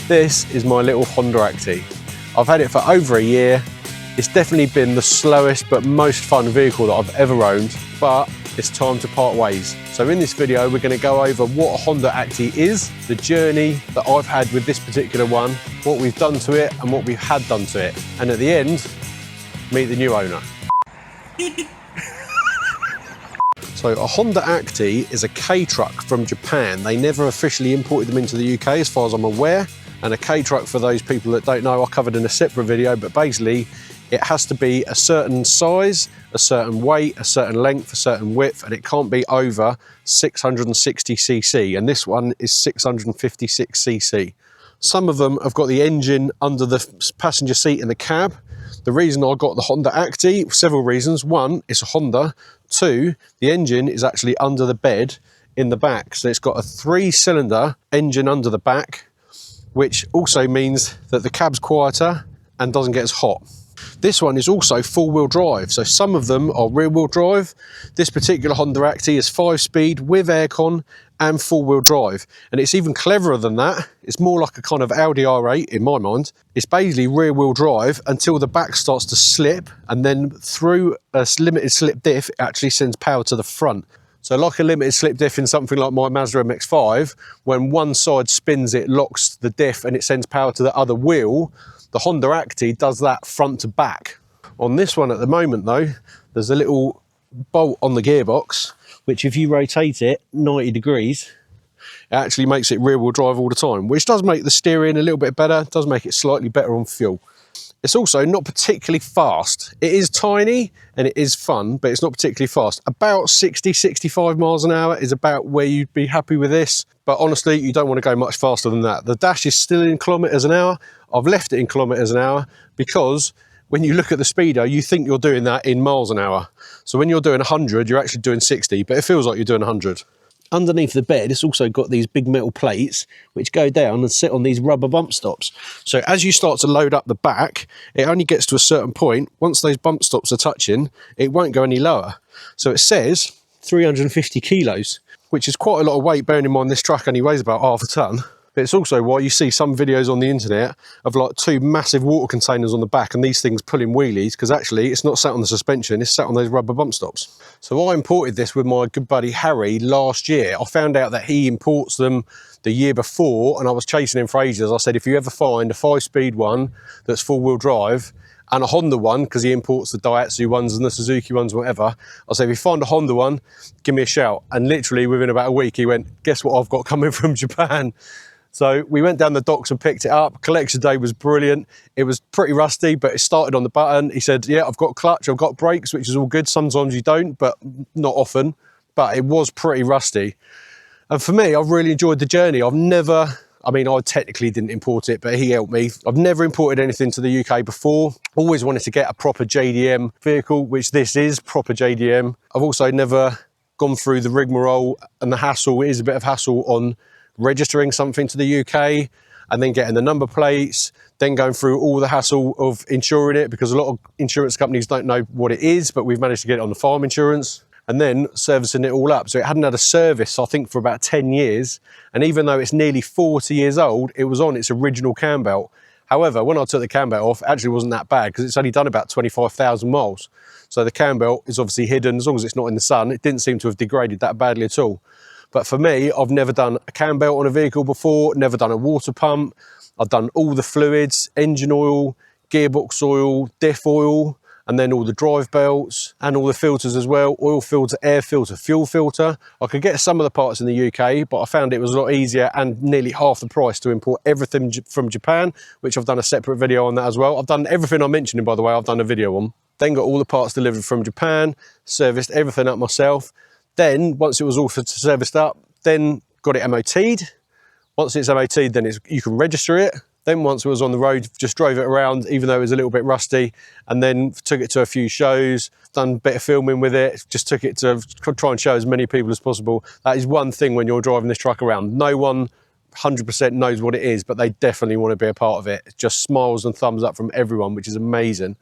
This is my little Honda Acty. I've had it for over a year. It's definitely been the slowest but most fun vehicle that I've ever owned, but it's time to part ways. So in this video, we're going to go over what a Honda Acty is, the journey that I've had with this particular one, what we've done to it and what we've had done to it. And at the end, meet the new owner. So a Honda Acty is a Kei truck from Japan. They never officially imported them into the UK as far as I'm aware. And a Kei truck, for those people that don't know, I covered in a separate video, but basically it has to be a certain size, a certain weight, a certain length, a certain width, and it can't be over 660cc. And this one is 656cc. Some of them have got the engine under the passenger seat in the cab. The reason I got the Honda Acty, several reasons. One, it's a Honda. Two, the engine is actually under the bed in the back. So it's got a 3-cylinder engine under the back, which also means that the cab's quieter and doesn't get as hot. This one is also 4-wheel drive. So some of them are rear-wheel drive. This particular Honda Acty is 5-speed with aircon and 4-wheel drive. And it's even cleverer than that. It's more like a kind of Audi R8 in my mind. It's basically rear-wheel drive until the back starts to slip, and then through a limited slip diff, it actually sends power to the front. So like a limited slip diff in something like my Mazda MX-5, when one side spins, it locks the diff and it sends power to the other wheel. The Honda Acty does that front to back. On this one at the moment though, there's a little bolt on the gearbox, which if you rotate it 90 degrees, it actually makes it rear wheel drive all the time, which does make the steering a little bit better, does make it slightly better on fuel. It's also not particularly fast. It is tiny and it is fun, but it's not particularly fast. About 60, 65 miles an hour is about where you'd be happy with this. But honestly, you don't want to go much faster than that. The dash is still in kilometers an hour. I've left it in kilometers an hour because when you look at the speedo, you think you're doing that in miles an hour. So when you're doing 100, you're actually doing 60, but it feels like you're doing 100. Underneath the bed, it's also got these big metal plates which go down and sit on these rubber bump stops. So as you start to load up the back, it only gets to a certain point. Once those bump stops are touching, it won't go any lower. So it says 350 kilos, which is quite a lot of weight, bearing in mind this truck only weighs about half a ton. But it's also why you see some videos on the internet of like 2 massive water containers on the back and these things pulling wheelies, because actually it's not sat on the suspension, it's sat on those rubber bump stops. So I imported this with my good buddy Harry last year. I found out that he imports them the year before and I was chasing him for ages. I said, if you ever find a 5-speed one that's 4-wheel drive and a Honda one, because he imports the Daihatsu ones and the Suzuki ones, whatever, I said, if you find a Honda one, give me a shout. And literally within about a week, he went, guess what I've got coming from Japan? So we went down the docks and picked it up. Collection day was brilliant. It was pretty rusty, but it started on the button. He said, yeah, I've got clutch, I've got brakes, which is all good. Sometimes you don't, but not often. But it was pretty rusty. And for me, I've really enjoyed the journey. I technically didn't import it, but he helped me. I've never imported anything to the UK before. Always wanted to get a proper JDM vehicle, which this is, proper JDM. I've also never gone through the rigmarole and the hassle. It is a bit of hassle on registering something to the UK and then getting the number plates, then going through all the hassle of insuring it, because a lot of insurance companies don't know what it is, but we've managed to get it on the farm insurance, and then servicing it all up. So it hadn't had a service, I think, for about 10 years. And even though it's nearly 40 years old, it was on its original cam belt. However, when I took the cam belt off, it actually wasn't that bad because it's only done about 25,000 miles. So the cam belt is obviously hidden. As long as it's not in the sun, it didn't seem to have degraded that badly at all. But for me, I've never done a cam belt on a vehicle before, never done a water pump. I've done all the fluids, engine oil, gearbox oil, diff oil, and then all the drive belts and all the filters as well. Oil filter, air filter, fuel filter. I could get some of the parts in the UK, but I found it was a lot easier and nearly half the price to import everything from Japan, which I've done a separate video on that as well. I've done everything I'm mentioning, by the way, I've done a video on. Then got all the parts delivered from Japan, serviced everything up myself. Then, once it was all serviced up, then got it MOT'd. Once it's MOT'd, then you can register it. Then once it was on the road, just drove it around, even though it was a little bit rusty, and then took it to a few shows, done a bit of filming with it, just took it to try and show as many people as possible. That is one thing when you're driving this truck around. No one 100% knows what it is, but they definitely want to be a part of it. Just smiles and thumbs up from everyone, which is amazing.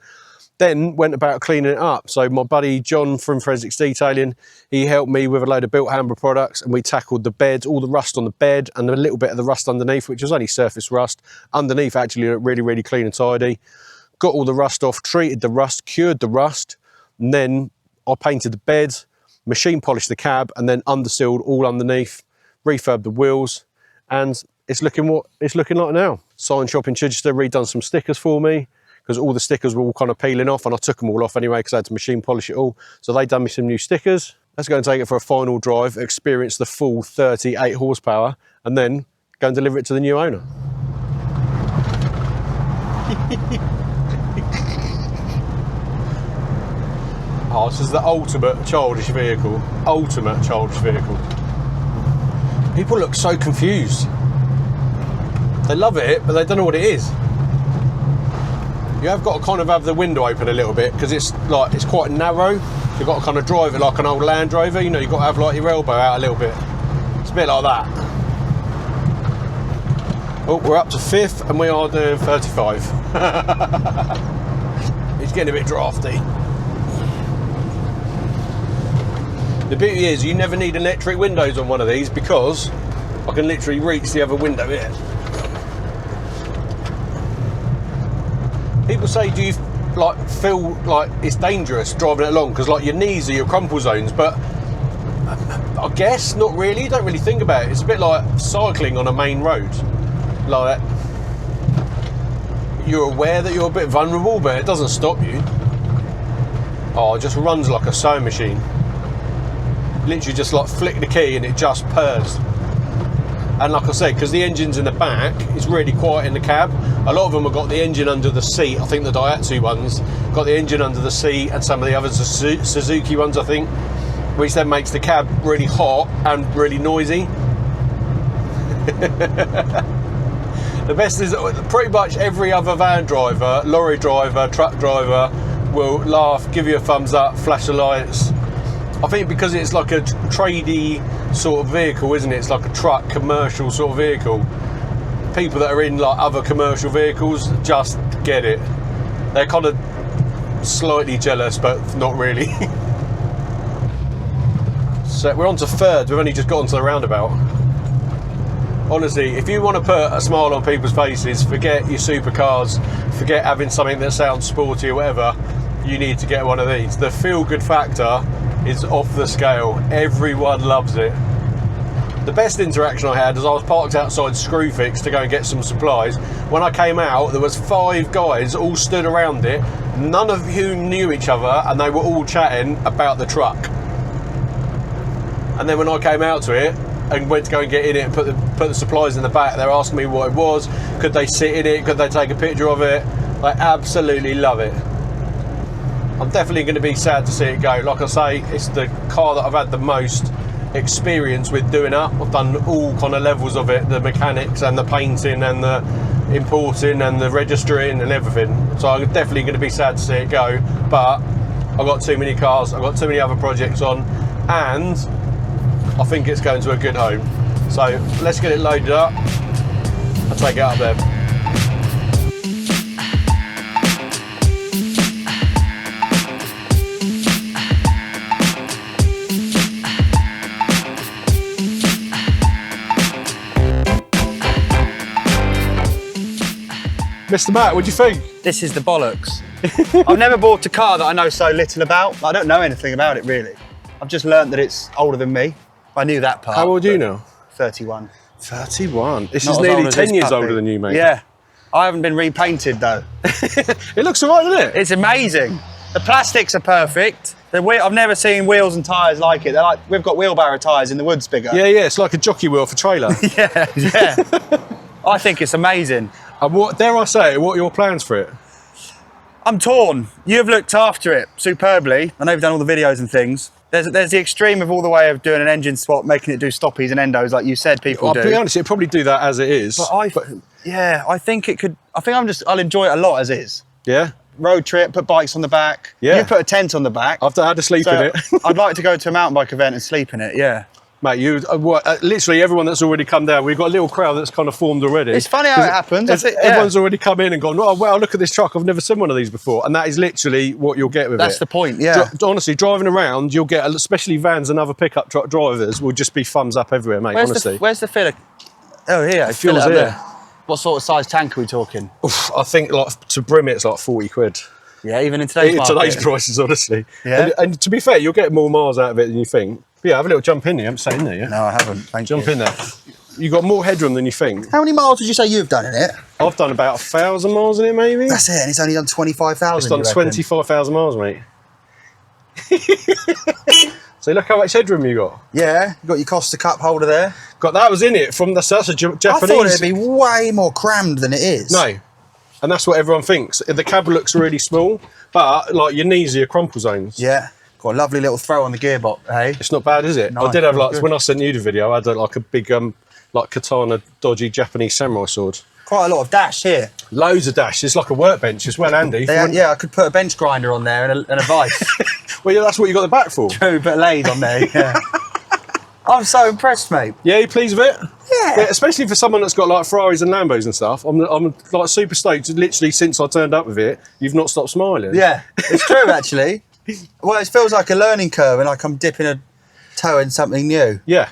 Then went about cleaning it up. So my buddy John from Forensics Detailing, he helped me with a load of built hammer products, and we tackled the bed, all the rust on the bed and a little bit of the rust underneath, which was only surface rust. Underneath actually looked really, really clean and tidy. Got all the rust off, treated the rust, cured the rust, and then I painted the bed, machine polished the cab, and then undersealed all underneath, refurbed the wheels, and it's looking what it's looking like now. Sign Shop in Chichester redone some stickers for me, because all the stickers were all kind of peeling off, and I took them all off anyway because I had to machine polish it all. So they done me some new stickers. Let's go and take it for a final drive, experience the full 38 horsepower, and then go and deliver it to the new owner. Oh, this is the ultimate childish vehicle. Ultimate childish vehicle. People look so confused. They love it, but they don't know what it is. You have got to kind of have the window open a little bit because it's quite narrow. You've got to kind of drive it like an old Land Rover. You know, you've got to have like your elbow out a little bit. It's a bit like that. Oh, we're up to 5th and we are doing 35. It's getting a bit drafty. The beauty is you never need electric windows on one of these because I can literally reach the other window here. People say, do you feel like it's dangerous driving it along because like your knees are your crumple zones? But I guess not really. You don't really think about it. It's a bit like cycling on a main road. Like you're aware that you're a bit vulnerable, but it doesn't stop you. Oh, it just runs like a sewing machine. Literally just like flick the key and it just purrs. And like I said, because the engine's in the back, it's really quiet in the cab. A lot of them have got the engine under the seat. I think the Daihatsu ones got the engine under the seat, and some of the others are Suzuki ones, I think, which then makes the cab really hot and really noisy. The best is pretty much every other van driver, lorry driver, truck driver will laugh, give you a thumbs up, flash the lights. I think because it's like a tradey sort of vehicle, isn't it? It's like a truck, commercial sort of vehicle. People that are in like other commercial vehicles just get it. They're kind of slightly jealous, but not really. So we're on to 3rd. We've only just got onto the roundabout. Honestly, if you want to put a smile on people's faces, forget your supercars, forget having something that sounds sporty or whatever, you need to get one of these. The feel-good factor is off the scale. Everyone loves it. The best interaction I had is I was parked outside Screwfix to go and get some supplies. When I came out, there was 5 guys all stood around it, none of whom knew each other, and they were all chatting about the truck. And then when I came out to it and went to go and get in it and put the supplies in the back, they were asking me what it was, could they sit in it, could they take a picture of it. I absolutely love it. I'm definitely going to be sad to see it go. Like I say, it's the car that I've had the most experience with doing up. I've done all kind of levels of it, the mechanics and the painting and the importing and the registering and everything. So I'm definitely going to be sad to see it go, but I've got too many cars, I've got too many other projects on, and I think it's going to a good home. So let's get it loaded up and take it up there. Mr. Matt, what do you think? This is the bollocks. I've never bought a car that I know so little about. I don't know anything about it, really. I've just learnt that it's older than me. I knew that part. How old are you now? 31. 31? This is nearly 10 years older than you, mate. Yeah. I haven't been repainted, though. It looks all right, doesn't it? It's amazing. The plastics are perfect. I've never seen wheels and tyres like it. They're like, we've got wheelbarrow tyres in the woods bigger. Yeah, yeah, it's like a jockey wheel for trailer. Yeah, yeah. I think it's amazing. And what, dare I say, what are your plans for it? I'm torn. You've looked after it superbly. I know you've done all the videos and things. There's the extreme of all the way of doing an engine swap, making it do stoppies and endos like you said people do. I'll be honest, it'd probably do that as it is. Yeah, I think it could. I'll enjoy it a lot as is. Yeah? Road trip, put bikes on the back. Yeah. You put a tent on the back. I've had to sleep in it. I'd like to go to a mountain bike event and sleep in it, yeah. Mate, literally everyone that's already come down, we've got a little crowd that's kind of formed already. It's funny how it happens. Everyone's already come in and gone, oh, wow, look at this truck. I've never seen one of these before. And that is literally what you'll get with it. That's the point, yeah. Honestly, driving around, you'll get, especially vans and other pickup truck drivers, will just be thumbs up everywhere, mate, honestly. Where's the filler? Oh, here. Fuel's fill it up here. there. What sort of size tank are we talking? Oof, I think like to brim it's like 40 quid. Yeah, even in today's market. Today's prices, honestly. Yeah. And to be fair, you'll get more miles out of it than you think. But yeah, have a little jump in there. You haven't sat in there yet? No, I haven't. Thank you. Jump in there. You've got more headroom than you think. How many miles would you say you've done in it? I've done about 1,000 miles in it, maybe. That's it, and it's only done 25,000. It's done 25,000 miles, mate. So look how much headroom you got. Yeah, you got your Costa cup holder there. That was in it from that's a Japanese. I thought it'd be way more crammed than it is. No, and that's what everyone thinks. The cab looks really small, but like your knees are your crumple zones. Yeah, got a lovely little throw on the gearbox. Hey, it's not bad, is it? Nice, I did have like good. when I sent you the video, I had like a big like katana dodgy Japanese samurai sword. Quite a lot of dash here. Loads of dash. It's like a workbench. It's well handy. Yeah, I could put a bench grinder on there and a vice. Well, yeah, that's what you got the back for. True, but lathe on there. Yeah. I'm so impressed, mate. Yeah, you pleased with it? Yeah. Especially for someone that's got like Ferraris and Lambos and stuff. I'm like super stoked. Literally since I turned up with it, you've not stopped smiling. Yeah, it's true actually. Well, it feels like a learning curve and like I'm dipping a toe in something new. Yeah.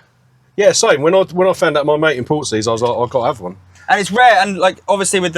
Yeah, same. When I found out my mate in Portseas, I was like, I've got to have one. And it's rare, and like obviously with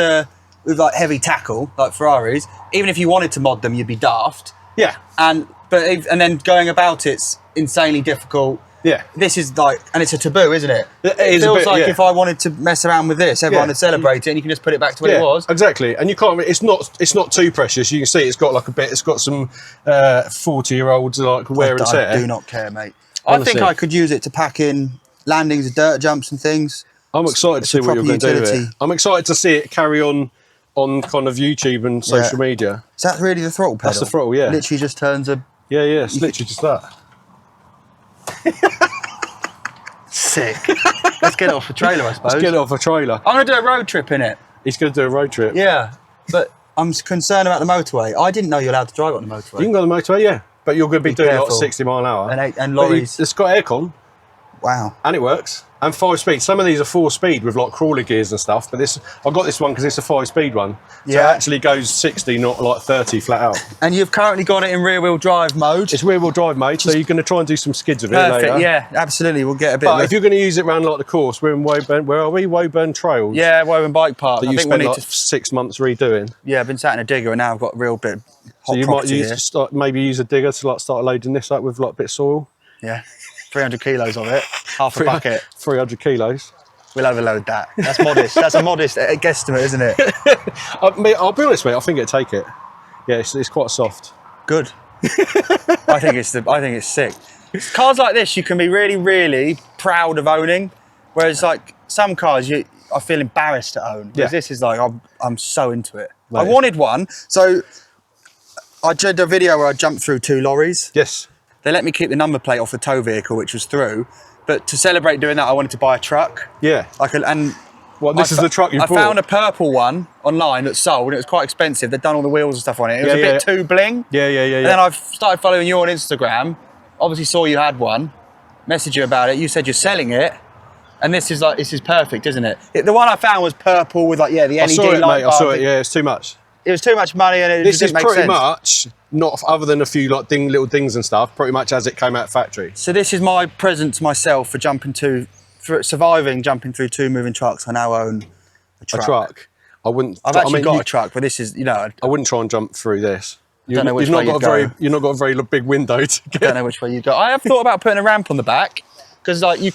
like heavy tackle like Ferraris, even if you wanted to mod them, you'd be daft. Yeah. And then going about it's insanely difficult. Yeah. This is like, and it's a taboo, isn't it? It feels like if I wanted to mess around with this, everyone would celebrate it, and you can just put it back to what it was. Exactly. And you can't. It's not too precious. You can see it's got like a bit. It's got some 40-year-olds like wear and tear. I do not care, mate. Honestly. I think I could use it to pack in landings of dirt jumps and things. I'm excited to see what you're going to do with it. I'm excited to see it carry on kind of YouTube and social media. Is that really the throttle pedal? That's the throttle, yeah. Literally just turns a... Yeah, it's literally just that. Sick. Let's get it off a trailer, I suppose. Let's get it off a trailer. I'm going to do a road trip in it. He's going to do a road trip. Yeah, but I'm concerned about the motorway. I didn't know you're allowed to drive on the motorway. You can go on the motorway, yeah. But you're going to be doing like 60 mile an hour. And lorries. It's got aircon. Wow. And it works. And 5-speed. Some of these are 4-speed with like crawler gears and stuff. But I got this one because it's a 5-speed one. So it actually goes 60, not like 30 flat out. And you've currently got it in rear-wheel drive mode. It's rear-wheel drive mode. So you're going to try and do some skids with it later. Yeah, absolutely. We'll get a bit. But if you're going to use it around like the course, we're in Woburn. Where are we? Woburn Trails. Yeah, Woburn Bike Park. That you spent like 6 months redoing. Yeah, I've been sat in a digger and now I've got a real bit of hot So you might maybe use a digger to like start loading this up with like a bit of soil. Yeah. 300 kilos of it, half a bucket. 300 kilos. We'll overload that. That's modest. That's a modest guesstimate, isn't it? I'll be honest, mate. I think it'd take it. Yeah, it's quite soft. Good. I think it's sick. Cars like this, you can be really, really proud of owning. Whereas like some cars, I feel embarrassed to own. Whereas this is like I'm so into it. Right. I wanted one, so I did a video where I jumped through 2 lorries. Yes. They let me keep the number plate off the tow vehicle, which was through. But to celebrate doing that, I wanted to buy a truck. Yeah. This is the truck you bought? I found a purple one online that sold, and it was quite expensive. They'd done all the wheels and stuff on it. It was a bit too bling. Yeah. And then I started following you on Instagram. Obviously saw you had one. Messaged you about it. You said you're selling it. And this is perfect, isn't it? The one I found was purple with the LED light. I saw it, mate. I saw it. Yeah, it's too much. It was too much money, and it just didn't make sense. This is pretty much, not other than a few like little things and stuff, pretty much as it came out factory. So this is my present to myself for surviving jumping through 2 moving trucks. I now own a truck. A truck. I've actually got a truck, but this is, I wouldn't try and jump through this. You've not got a very big window to get. I don't know which way you go. I have thought about putting a ramp on the back. Because it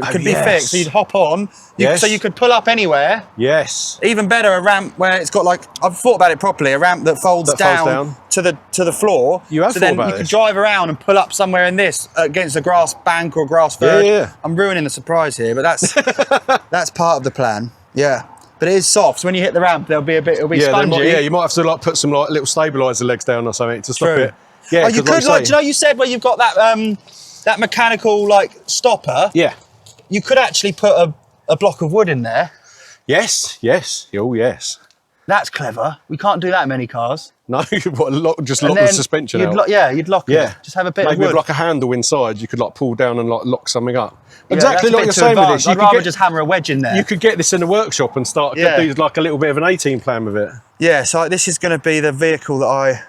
could be fixed, so you'd hop on, so you could pull up anywhere. Yes. Even better, a ramp where it's got I've thought about it properly, a ramp that folds down to the floor. You have so thought then about you this. could drive around and pull up somewhere in this against a grass bank or a grass verge. Yeah. I'm ruining the surprise here, but that's part of the plan. Yeah. But it is soft, so when you hit the ramp, it'll be spongy. You might have to put some little stabiliser legs down or something to stop it. Yeah. Oh, you could do you know you said where you've got that mechanical stopper. Yeah. You could actually put a block of wood in there. Yes. Oh yes. That's clever. We can't do that in many cars. No, what, just lock And the then suspension you'd out. you'd lock Yeah. it. Just have a bit Maybe of wood. with like a handle inside, you could like pull down and like lock something up. Yeah, Exactly that's a like bit you're too saying with advanced. this. I'd rather just hammer a wedge in there. You could get this in a workshop and start do like a little bit of an 18 plan with it. Yeah, so this is going to be the vehicle that I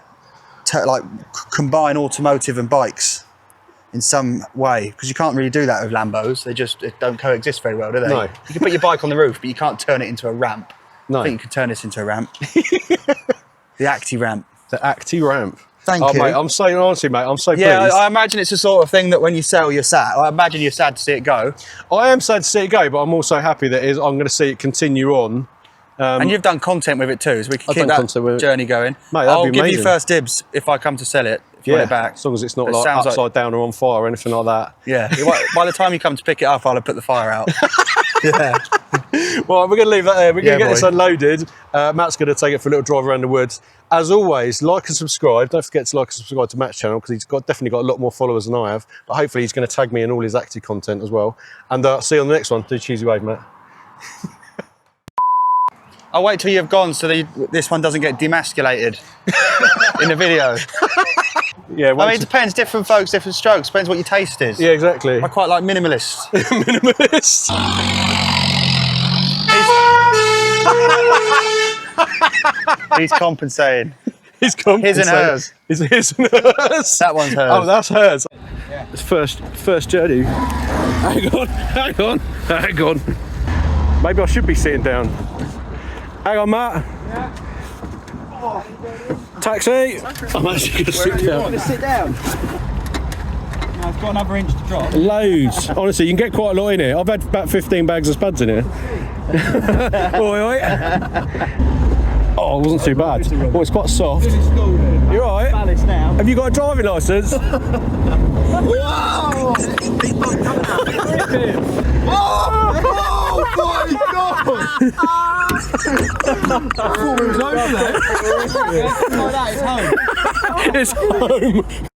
combine automotive and bikes in some way, because you can't really do that with Lambos. They don't coexist very well, do they? No. You can put your bike on the roof, but you can't turn it into a ramp. No. I think you could turn this into a ramp. The Acty ramp. The Acty ramp. Thank you. Mate, I'm saying honestly, mate, I'm so pleased. Yeah, I imagine it's the sort of thing that when you sell, you're sad. I imagine you're sad to see it go. I am sad to see it go, but I'm also happy that I'm going to see it continue on. And you've done content with it too, so we can keep that journey going. Mate, I'll be give amazing. you first dibs if I come to sell it. If you want it back. As long as it's not like upside down or on fire or anything like that. Yeah. By the time you come to pick it up, I'll have put the fire out. Yeah. Well, we're going to leave that there. We're going to get boy. this unloaded. Matt's going to take it for a little drive around the woods. As always, like and subscribe. Don't forget to like and subscribe to Matt's channel, because he's definitely got a lot more followers than I have. But hopefully he's going to tag me in all his Acty content as well. And see you on the next one. Do cheesy wave, Matt. I'll wait till you've gone so this one doesn't get demasculated in the video. Yeah, I mean, it depends. Different folks, different strokes. Depends what your taste is. Yeah, exactly. I quite like minimalist. Minimalist. He's compensating. He's compensating. His and hers. His and hers. That one's hers. Oh, that's hers. Yeah. It's first journey. Hang on. Maybe I should be sitting down. Hang on, Matt. Yeah. Taxi. I'm actually going to sit down. Want to sit down? No, I've got another inch to drop. Loads. Honestly, you can get quite a lot in here. I've had about 15 bags of spuds in here. Oi. Oh, it wasn't too bad. Oh, it's quite soft. You're right. Have you got a driving licence? Wow! Oh my God! I thought we was over there. Like that, it's home. It's home.